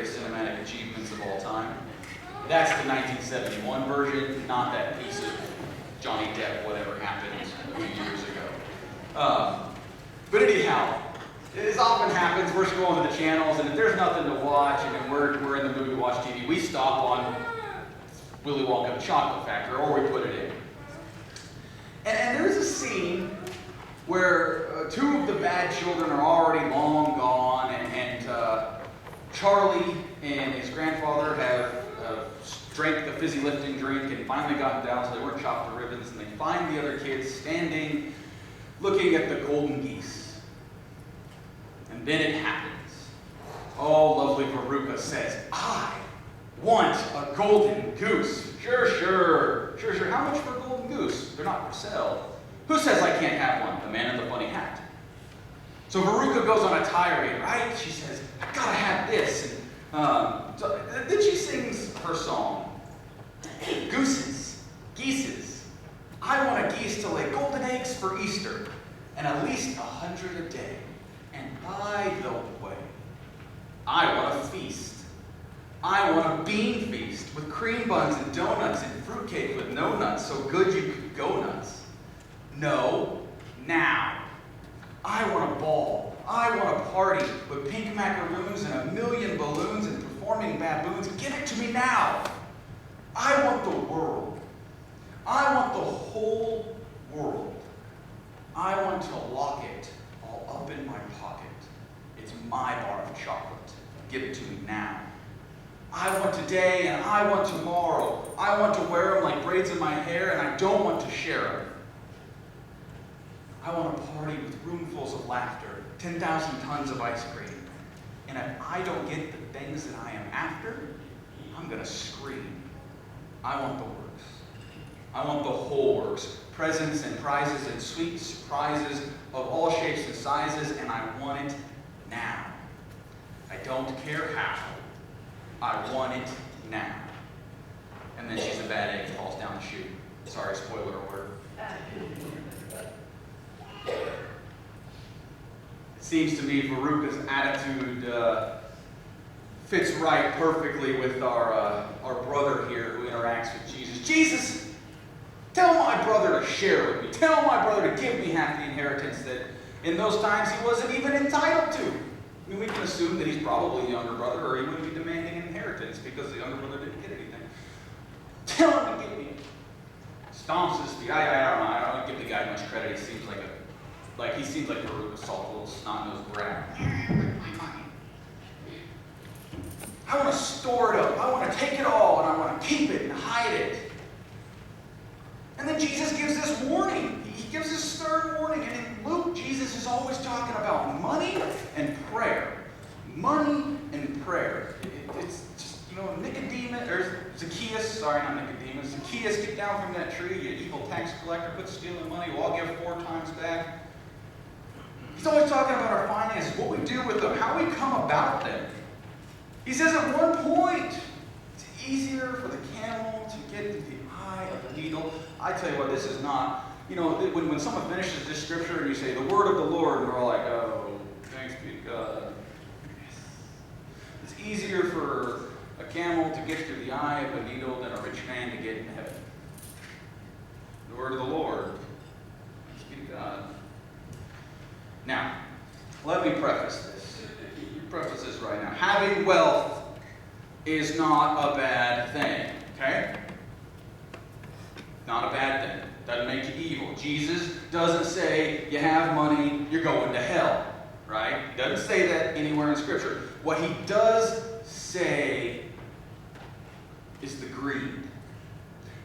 greatest cinematic achievements of all time. That's the 1971 version, not that piece of Johnny Depp, whatever happened a few years ago. But anyhow, this often happens. We're scrolling to the channels, and if there's nothing to watch, and we're in the mood to watch TV, we stop on Willy Wonka the Chocolate Factory, or we put it in. And there's a scene where two of the bad children are already long gone, and Charlie and his grandfather have drank the fizzy lifting drink and finally gotten down so they weren't chopped to ribbons, and they find the other kids standing looking at the golden geese. And then it happens. Oh, lovely Veruca says, I want a golden goose. Sure. How much for a golden goose? They're not for sale. Who says I can't have one? The man in the funny hat. So Veruca goes on a tirade, right? She says, I gotta have this. And then she sings her song. Gooses, geeses. I want a geese to lay golden eggs for Easter, and at least 100 a day. And by the way, I want a feast. I want a bean feast with cream buns and donuts and fruitcake with no nuts, so good you could go nuts. No, now. I want a ball. I want a party with pink macaroons and a million balloons and performing baboons. Give it to me now. I want the world. I want the whole world. I want to lock it all up in my pocket. It's my bar of chocolate. Give it to me now. I want today and I want tomorrow. I want to wear them like braids in my hair, and I don't want to share them. I want a party with roomfuls of laughter, 10,000 tons of ice cream. And if I don't get the things that I am after, I'm going to scream. I want the works. I want the whole works. Presents and prizes and sweet surprises of all shapes and sizes, and I want it now. I don't care how. I want it now. And then she's a bad egg, falls down the chute. Sorry, spoiler alert. It seems to me Veruca's attitude fits right perfectly with our brother here who interacts with Jesus. Jesus, tell my brother to share with me. Tell my brother to give me half the inheritance that in those times he wasn't even entitled to. I mean, we can assume that he's probably the younger brother, or he wouldn't be demanding an inheritance because the younger brother didn't get anything. Tell him to give me. Stomps his feet. I don't give the guy much credit. He seems like Veruca Salt, a little snot-nosed brat. I want to store it up. I want to take it all, and I want to keep it and hide it. And then Jesus gives this warning. He gives this third warning. And in Luke, Jesus is always talking about money and prayer. Money and prayer. It's just, Nicodemus, or Zacchaeus, sorry, not Nicodemus. Zacchaeus, get down from that tree, you evil tax collector, quit stealing money, well, I'll give 4 times back. He's always talking about our finances, what we do with them, how we come about them. He says at one point, it's easier for the camel to get to the eye of the needle. I tell you what, this is not, when someone finishes this scripture and you say, the word of the Lord, and we're all like, oh, thanks be to God. It's easier for a camel to get through the eye of a needle than a rich man to get in heaven. The word of the Lord. Thanks be to God. Now, let me preface this. Preface this right now. Having wealth is not a bad thing, okay? Not a bad thing. Doesn't make you evil. Jesus doesn't say you have money, you're going to hell, right? He doesn't say that anywhere in Scripture. What he does say is the greed.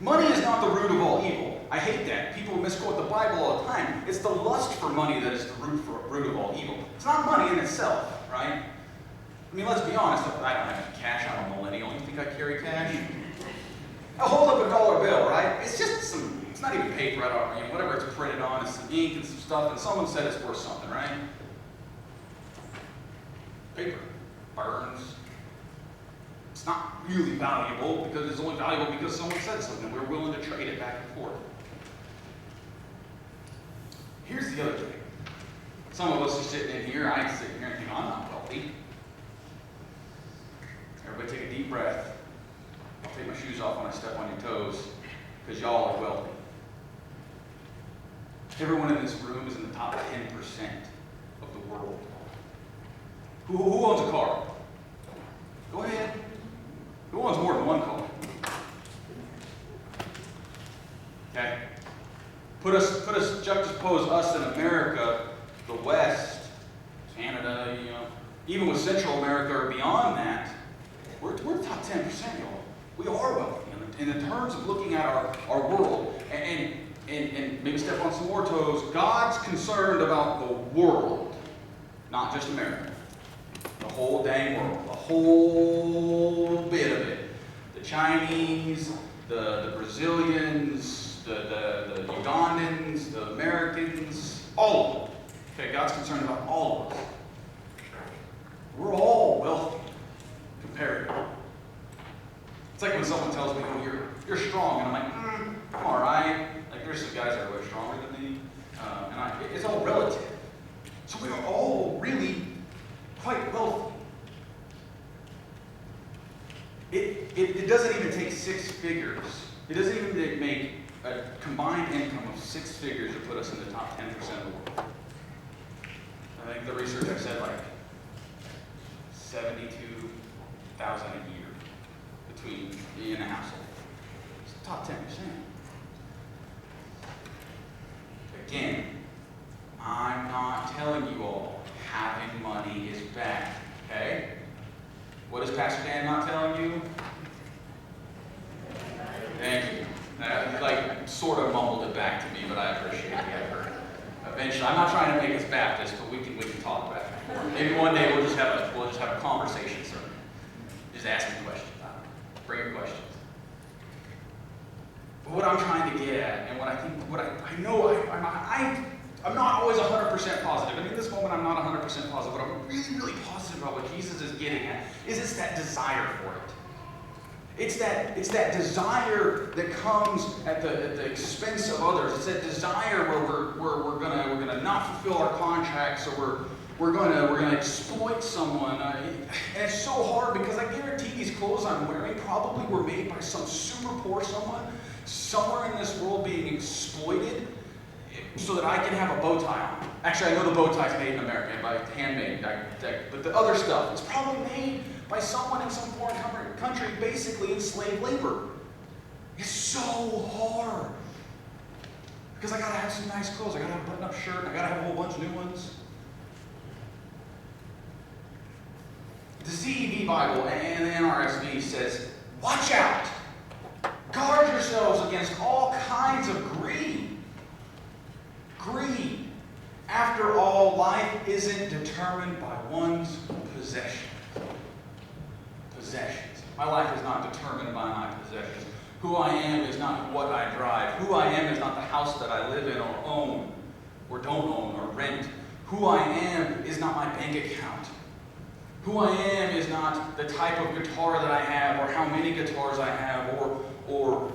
Money is not the root of all evil. I hate that. People misquote the Bible all the time. It's the lust for money that is the root of all evil. It's not money in itself, right? I mean, let's be honest. I don't have any cash. I'm a millennial. You think I carry cash? I'll hold up a dollar bill, right? It's just it's not even paper. Whatever it's printed on, it's some ink and some stuff, and someone said it's worth something, right? Paper burns. It's not really valuable because it's only valuable because someone said something. We're willing to trade it back and forth. Here's the other thing. Some of us are sitting in here, I sit here and think, I'm not wealthy. Everybody take a deep breath. I'll take my shoes off when I step on your toes, because y'all are wealthy. Everyone in this room is in the top 10% of the world. Who owns a car? Go ahead. Who owns more than one car? Okay? Juxtapose us in America, the West, Canada, even with Central America or beyond that, we're top 10%, y'all. We are wealthy in the terms of looking at our world. And maybe step on some more toes, God's concerned about the world, not just America. The whole dang world, the whole bit of it. The Chinese, the Brazilians, the Ugandans, the Americans, all of them. Okay, God's concerned about all of us. We're all wealthy compared to. It's like when someone tells me, "Oh, you're strong," and I'm like, "I'm all right." Like there's some guys that are way stronger than me, it's all relative. So we are all really quite wealthy. It doesn't even take 6 figures. It doesn't even make a combined income of 6 figures to put us in the top 10% of the world. I think the research I've said like $72,000 a year between me and a household. It's the top 10%. Again, I'm not telling you all having money is bad, okay? What is Pastor Dan not telling you? Thank you. Sort of mumbled it back to me, but I appreciate the effort. Eventually, I'm not trying to make us Baptist, but we can talk back and forth. Maybe one day we'll just have a conversation sermon. Just ask me questions. Bring your questions. But what I'm trying to get at, and I'm not always 100% positive. And in this moment, I'm not 100% positive. But I'm really, really positive about what Jesus is getting at. It's that desire for it. It's that desire that comes at the expense of others. It's that desire where we're gonna not fulfill our contracts, or we're gonna exploit someone. And it's so hard because I guarantee these clothes I'm wearing probably were made by some super poor someone somewhere in this world being exploited so that I can have a bow tie on. Actually, I know the bow tie is made in America, handmade, but the other stuff is probably made by someone in some foreign country, basically in slave labor. It's so hard. Because I gotta have some nice clothes, I gotta have a button-up shirt, I gotta have a whole bunch of new ones. The CEV Bible and the NRSV says, watch out! Guard yourselves against all kinds of greed. Greed. After all, life isn't determined by one's possessions. My life is not determined by my possessions. Who I am is not what I drive. Who I am is not the house that I live in or own, or don't own, or rent. Who I am is not my bank account. Who I am is not the type of guitar that I have, or how many guitars I have, or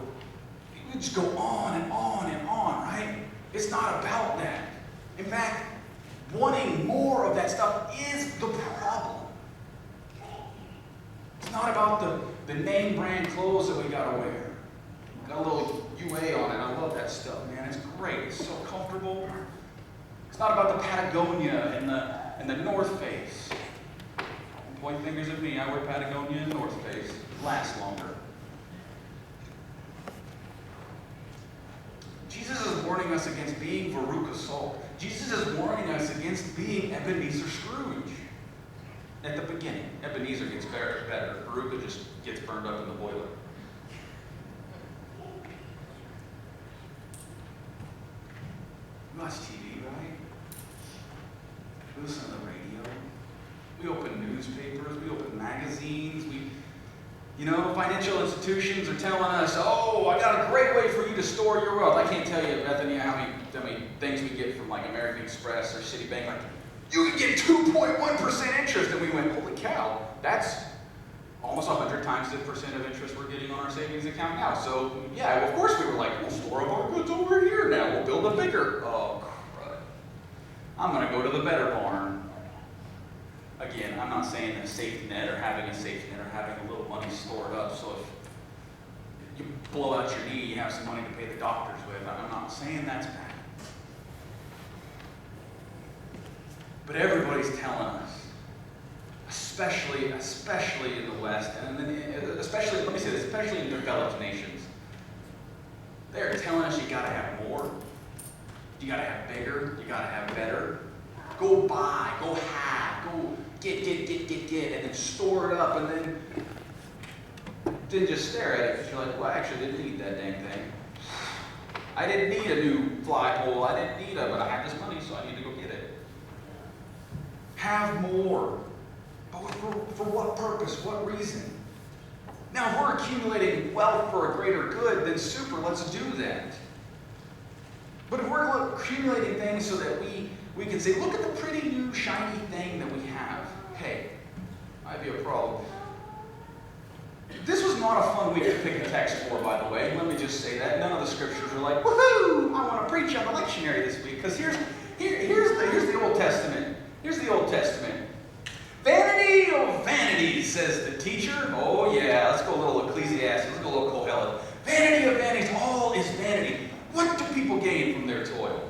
you just go on and on and on, right? It's not about that. In fact, wanting more of that stuff is the problem. It's not about the name brand clothes that we gotta wear. Got a little UA on it. I love that stuff, man. It's great. It's so comfortable. It's not about the Patagonia and the North Face. Don't point fingers at me. I wear Patagonia and North Face. It lasts longer. Jesus is warning us against being Veruca Salt. Jesus is warning us against being Ebenezer Scrooge. At the beginning, Ebenezer gets better. Veruca just gets burned up in the boiler. We watch TV, right? We listen to the radio. We open newspapers. We open magazines. Financial institutions are telling us, oh, I got a great way for you to store your wealth. I can't tell you, Bethany, how many things we get from like American Express or Citibank. Like, you can get 2.1% interest. And we went, holy cow, that's almost 100 times the percent of interest we're getting on our savings account now. So, yeah, of course we were like, we'll store up our goods over here now. We'll build a bigger. Oh, crud. I'm going to go to the better barn. Again, I'm not saying a safety net or having a safety net or having a little money stored up so if you blow out your knee, you have some money to pay the doctors with. I'm not saying that's bad. But everybody's telling us, especially in the West, and then especially, let me say this, especially in developed nations, they're telling us you gotta have more, you gotta have bigger, you gotta have better. Go buy, go have, go get, and then store it up, and then just stare at it because you're like, well, I actually didn't need that dang thing. I didn't need a new flagpole, I didn't need but I have this money, so I need to go get it. Have more. But for what purpose? What reason? Now, if we're accumulating wealth for a greater good, then super, let's do that. But if we're accumulating things so that we can say, look at the pretty new shiny thing that we have. Hey, might be a problem. This was not a fun week to pick a text for, by the way. Let me just say that. None of the scriptures are like, woohoo, I want to preach on the lectionary this week. Because here's the Old Testament. Here's the Old Testament. Vanity of vanities, says the teacher. Oh yeah, let's go a little Ecclesiastes. Let's go a little Kohelet. Vanity of vanities, all is vanity. What do people gain from their toil?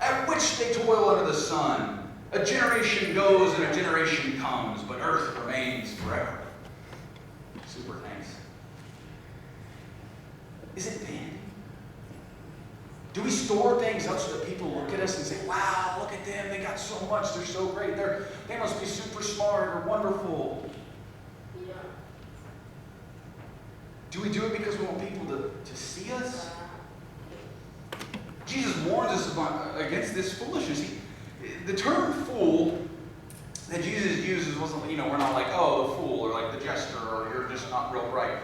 At which they toil under the sun. A generation goes and a generation comes, but earth remains forever. Super thanks. Is it vanity? Do we store things up so that people look at us and say, wow, look at them, they got so much, they're so great, they must be super smart or wonderful? Yeah. Do we do it because we want people to see us? Jesus warns us against this foolishness. The term fool that Jesus uses wasn't, we're not like, oh, the fool, or like the jester, or you're just not real bright.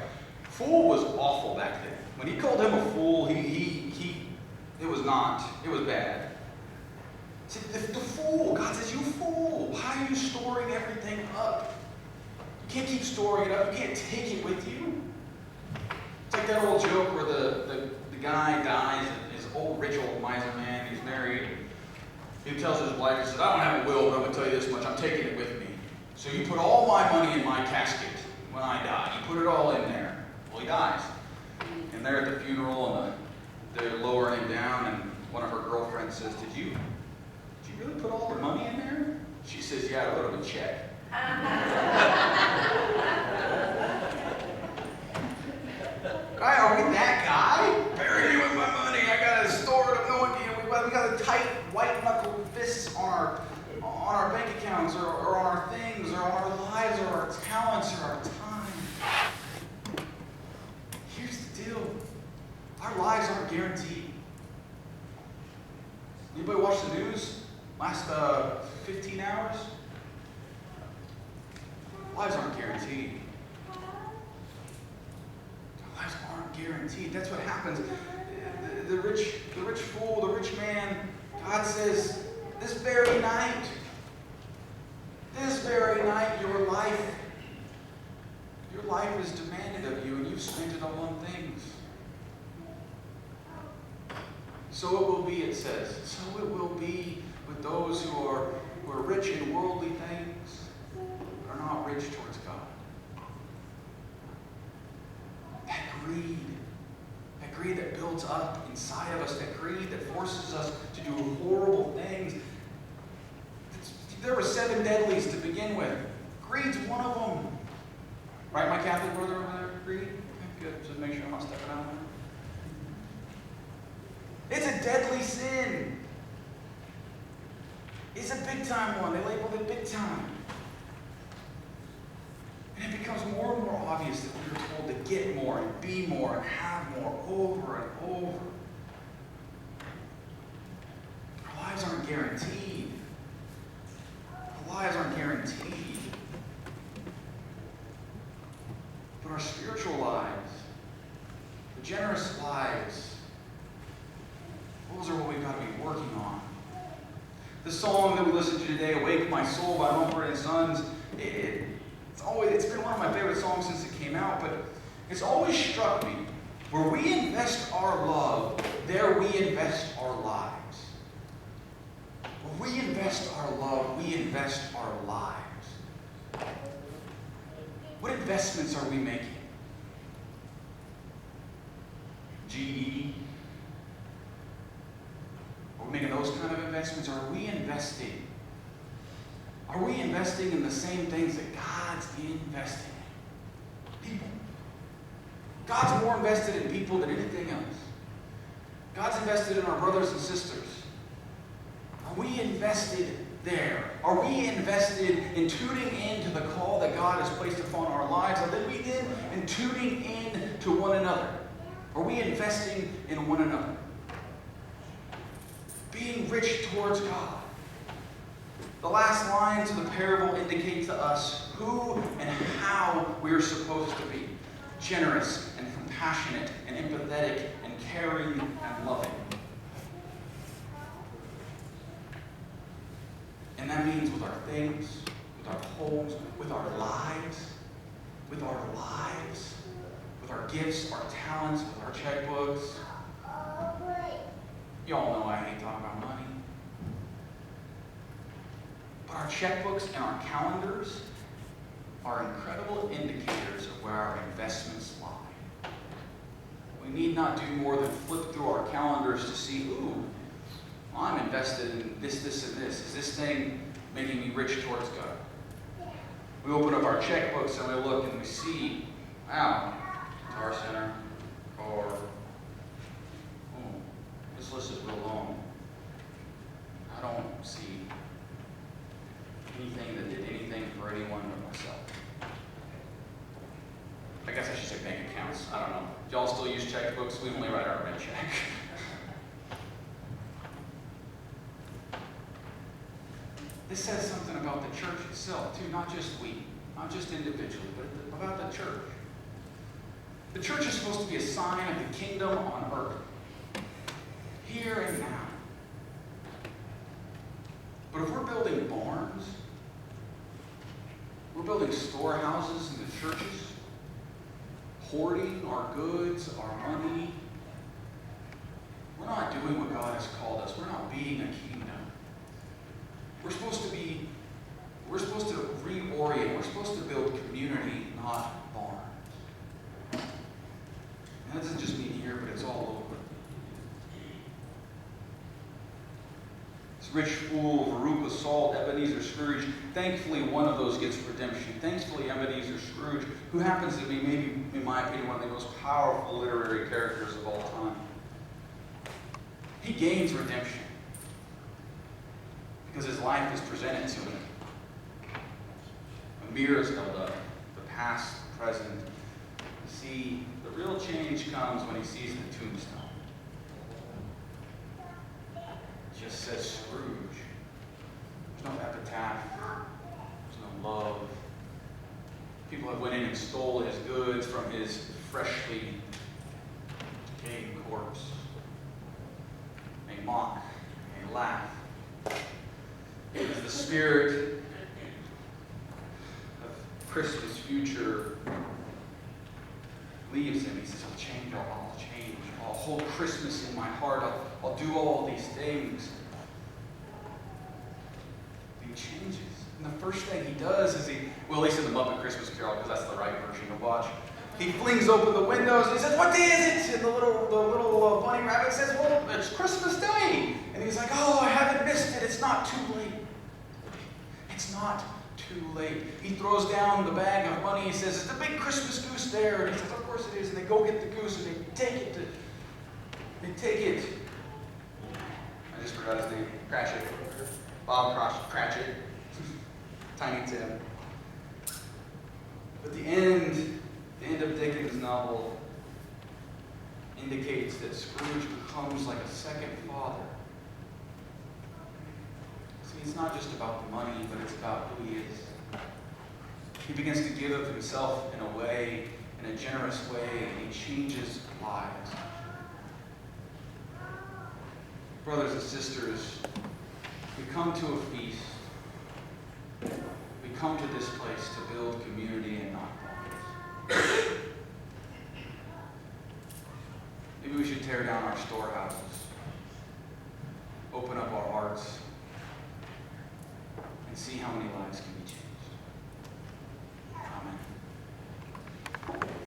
Fool was awful back then. When he called him a fool, it was bad. See, the fool, God says, you fool, why are you storing everything up? You can't keep storing it up, you can't take it with you. It's like that old joke where the guy dies, his rich old miser man, he's married. He tells his wife, he says, I don't have a will, but I'm going to tell you this much, I'm taking it with me. So you put all my money in my casket when I die. You put it all in there. Well, he dies. And they're at the funeral, and they're lowering him down, and one of her girlfriends says, Did you really put all the money in there? She says, yeah, I wrote him a check. Guy, are we that guy? Bury me with my money. I got to store it up. No idea. We got a tight white knuckle fists on our bank accounts, or on our things, or on our lives, or our talents, or our time. Here's the deal. Our lives aren't guaranteed. Anybody watch the news last 15 hours? Lives aren't guaranteed. Our lives aren't guaranteed. That's what happens. The rich fool, the rich man, God says, this very night, your life is demanded of you, and you've spent it all on things. So it will be, it says. So it will be with those who are rich in worldly things, but are not rich towards God. That greed that builds up inside of us, that greed that forces us to do horrible things. There were 7 deadlies to begin with. Greed's one of them. Right, my Catholic brother over there? Greed? Okay, good. Just make sure I'm not stepping out there. It's a deadly sin. It's a big time one. They labeled it big time. And it becomes more and more obvious that we are told to get more and be more and have more over and over. Our lives aren't guaranteed. Our lives aren't guaranteed. But our spiritual lives, the generous lives, those are what we've got to be working on. The song that we listened to today, Awake My Soul by Mumford & Sons, it's been one of my favorite songs since it came out, but it's always struck me, where we invest our love, there we invest our lives. Where we invest our love, we invest our lives. investments are we making? GE? Are we making those kind of investments? Are we investing? Are we investing in the same things that God's investing in? People. God's more invested in people than anything else. God's invested in our brothers and sisters. Are we invested there? Are we invested in tuning into the call that God has placed upon our lives? Are we in tuning in to one another? Are we investing in one another? Being rich towards God. The last lines of the parable indicate to us who and how we are supposed to be. Generous and compassionate and empathetic and caring and loving. And that means with our things, with our homes, with our lives, with our gifts, our talents, with our checkbooks. Y'all know I hate talking about money. But our checkbooks and our calendars are incredible indicators of where our investments lie. We need not do more than flip through our calendars to see, ooh, I'm invested in this, and this. Is this thing making me rich towards God? We open up our checkbooks and we look and we see, wow, Guitar Center, car. Oh, this list is real long. I don't see anything that did anything for anyone but myself. I guess I should say bank accounts. I don't know. Do y'all still use checkbooks? We only write our red check. This says something about the church itself, too. Not just we, not just individually, but about the church. The church is supposed to be a sign of the kingdom on earth, here and now. But if we're building barns, we're building storehouses in the churches, hoarding our goods, our money, we're not doing what God has called us. We're not being a kingdom. We're supposed to reorient. We're supposed to build community, not barns. And that doesn't just mean here, but it's all over. This rich fool, Veruca, Salt, Ebenezer Scrooge, thankfully one of those gets redemption. Thankfully Ebenezer Scrooge, who happens to be maybe, in my opinion, one of the most powerful literary characters of all time. He gains redemption because his life is presented to him. A mirror is held up, the past, the present. You see, the real change comes when he sees the tombstone. It just says Scrooge. There's no epitaph. There's no love. People have went in and stole his goods from his freshly decaying corpse. They mock, they laugh. As the spirit of Christmas future leaves him, he says, I'll change, I'll hold Christmas in my heart, I'll do all these things. He changes. And the first thing he does is at least in the Muppet Christmas Carol, because that's the right version to watch, he flings open the windows and he says, what day is it? And the little bunny rabbit says, well, it's Christmas Day. And he's like, oh, I haven't missed it. It's not too late. It's not too late. He throws down the bag of money. He says, is the big Christmas goose there? And he says, of course it is. And they go get the goose and they take it. I just forgot his name. Cratchit. Bob Cratchit. Tiny Tim. But the end of Dickens' novel indicates that Scrooge becomes like a second father. See, it's not just about the money, but it's about who he is. He begins to give of himself in a generous way, and he changes lives. Brothers and sisters, we come to a feast. We come to this place to build community and not barns. Maybe we should tear down our storehouses, open up our hearts, and see how many lives can be changed.